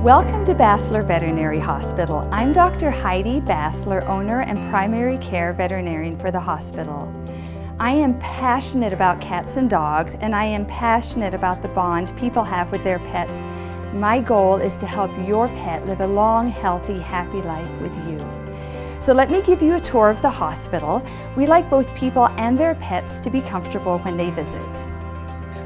Welcome to Basler Veterinary Hospital. I'm Dr. Heidi Basler, owner and primary care veterinarian for the hospital. I am passionate about cats and dogs, and I am passionate about the bond people have with their pets. My goal is to help your pet live a long, healthy, happy life with you. So let me give you a tour of the hospital. We like both people and their pets to be comfortable when they visit.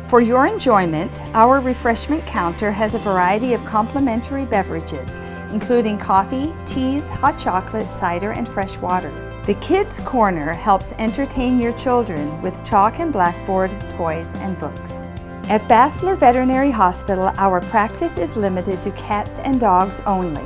For your enjoyment, our refreshment counter has a variety of complimentary beverages, including coffee, teas, hot chocolate, cider, and fresh water. The Kids Corner helps entertain your children with chalk and blackboard, toys, and books. At Basler Veterinary Hospital, our practice is limited to cats and dogs only.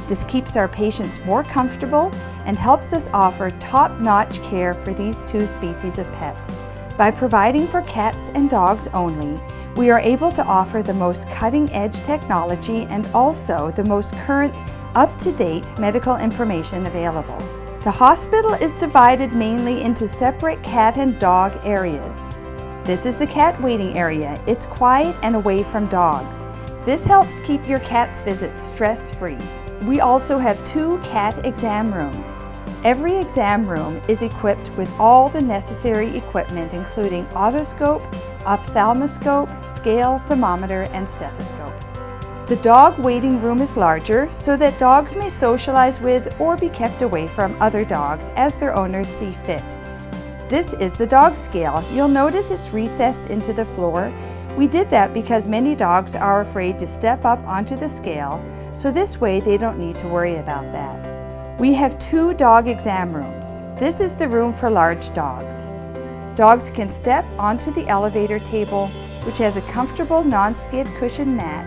This keeps our patients more comfortable and helps us offer top-notch care for these two species of pets. By providing for cats and dogs only, we are able to offer the most cutting-edge technology and also the most current, up-to-date medical information available. The hospital is divided mainly into separate cat and dog areas. This is the cat waiting area. It's quiet and away from dogs. This helps keep your cat's visits stress-free. We also have 2 cat exam rooms. Every exam room is equipped with all the necessary equipment, including otoscope, ophthalmoscope, scale, thermometer, and stethoscope. The dog waiting room is larger so that dogs may socialize with or be kept away from other dogs as their owners see fit. This is the dog scale. You'll notice it's recessed into the floor. We did that because many dogs are afraid to step up onto the scale, so this way they don't need to worry about that. We have 2 dog exam rooms. This is the room for large dogs. Dogs can step onto the elevator table, which has a comfortable non-skid cushion mat,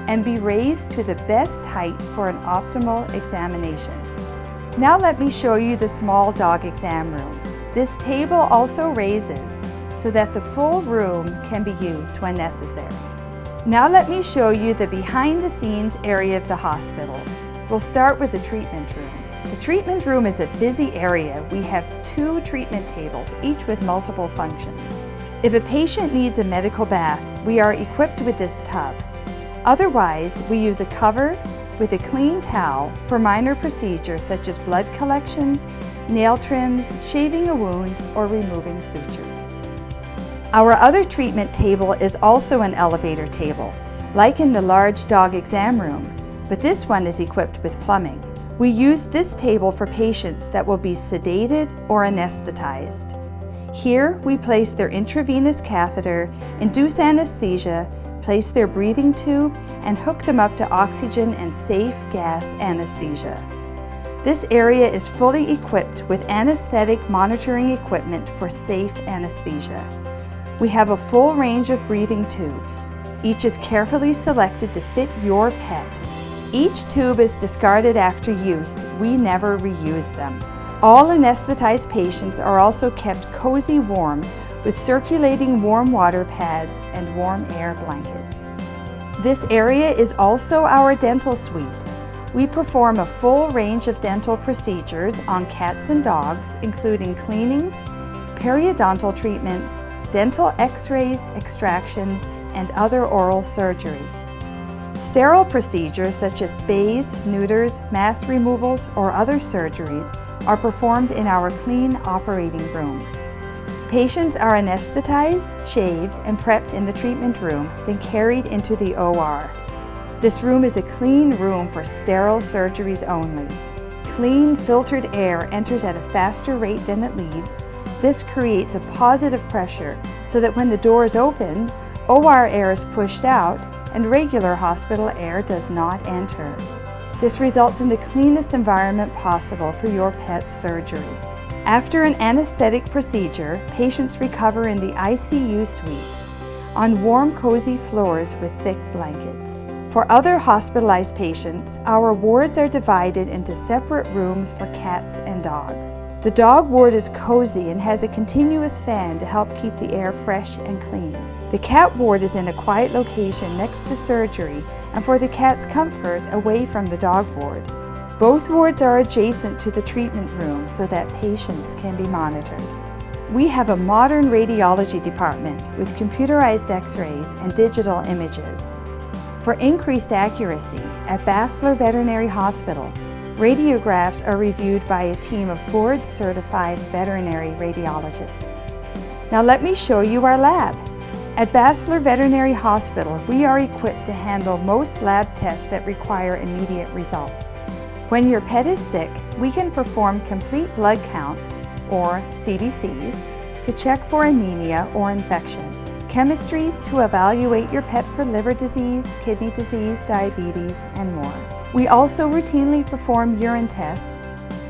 and be raised to the best height for an optimal examination. Now let me show you the small dog exam room. This table also raises so that the full room can be used when necessary. Now let me show you the behind-the-scenes area of the hospital. We'll start with the treatment room. The treatment room is a busy area. We have 2 treatment tables, each with multiple functions. If a patient needs a medical bath, we are equipped with this tub. Otherwise, we use a cover with a clean towel for minor procedures such as blood collection, nail trims, shaving a wound, or removing sutures. Our other treatment table is also an elevator table, like in the large dog exam room, but this one is equipped with plumbing. We use this table for patients that will be sedated or anesthetized. Here, we place their intravenous catheter, induce anesthesia, place their breathing tube, and hook them up to oxygen and safe gas anesthesia. This area is fully equipped with anesthetic monitoring equipment for safe anesthesia. We have a full range of breathing tubes. Each is carefully selected to fit your pet. Each tube is discarded after use. We never reuse them. All anesthetized patients are also kept cozy warm with circulating warm water pads and warm air blankets. This area is also our dental suite. We perform a full range of dental procedures on cats and dogs, including cleanings, periodontal treatments, dental x-rays, extractions, and other oral surgery. Sterile procedures such as spays, neuters, mass removals, or other surgeries are performed in our clean operating room. Patients are anesthetized, shaved, and prepped in the treatment room, then carried into the OR. This room is a clean room for sterile surgeries only. Clean, filtered air enters at a faster rate than it leaves. This creates a positive pressure so that when the doors open, OR air is pushed out and regular hospital air does not enter. This results in the cleanest environment possible for your pet's surgery. After an anesthetic procedure, patients recover in the ICU suites on warm, cozy floors with thick blankets. For other hospitalized patients, our wards are divided into separate rooms for cats and dogs. The dog ward is cozy and has a continuous fan to help keep the air fresh and clean. The cat ward is in a quiet location next to surgery and for the cat's comfort away from the dog ward. Both wards are adjacent to the treatment room so that patients can be monitored. We have a modern radiology department with computerized x-rays and digital images. For increased accuracy, at Basler Veterinary Hospital, radiographs are reviewed by a team of board-certified veterinary radiologists. Now let me show you our lab. At Basler Veterinary Hospital, we are equipped to handle most lab tests that require immediate results. When your pet is sick, we can perform complete blood counts, or CBCs, to check for anemia or infection, chemistries to evaluate your pet for liver disease, kidney disease, diabetes, and more. We also routinely perform urine tests,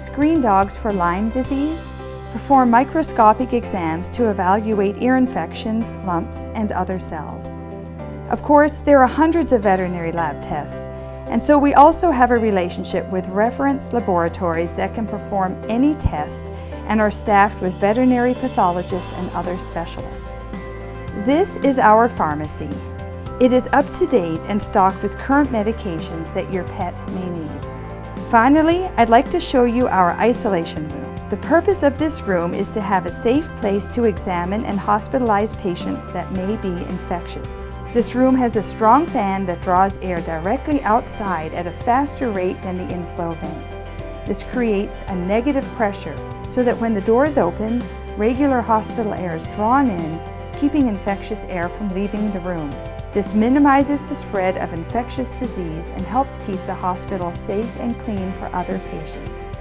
screen dogs for Lyme disease, perform microscopic exams to evaluate ear infections, lumps, and other cells. Of course, there are hundreds of veterinary lab tests, and so we also have a relationship with reference laboratories that can perform any test and are staffed with veterinary pathologists and other specialists. This is our pharmacy. It is up to date and stocked with current medications that your pet may need. Finally, I'd like to show you our isolation room. The purpose of this room is to have a safe place to examine and hospitalize patients that may be infectious. This room has a strong fan that draws air directly outside at a faster rate than the inflow vent. This creates a negative pressure so that when the doors open, regular hospital air is drawn in, keeping infectious air from leaving the room. This minimizes the spread of infectious disease and helps keep the hospital safe and clean for other patients.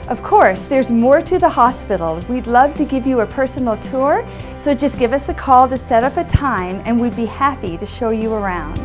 Of course, there's more to the hospital. We'd love to give you a personal tour, so just give us a call to set up a time and we'd be happy to show you around.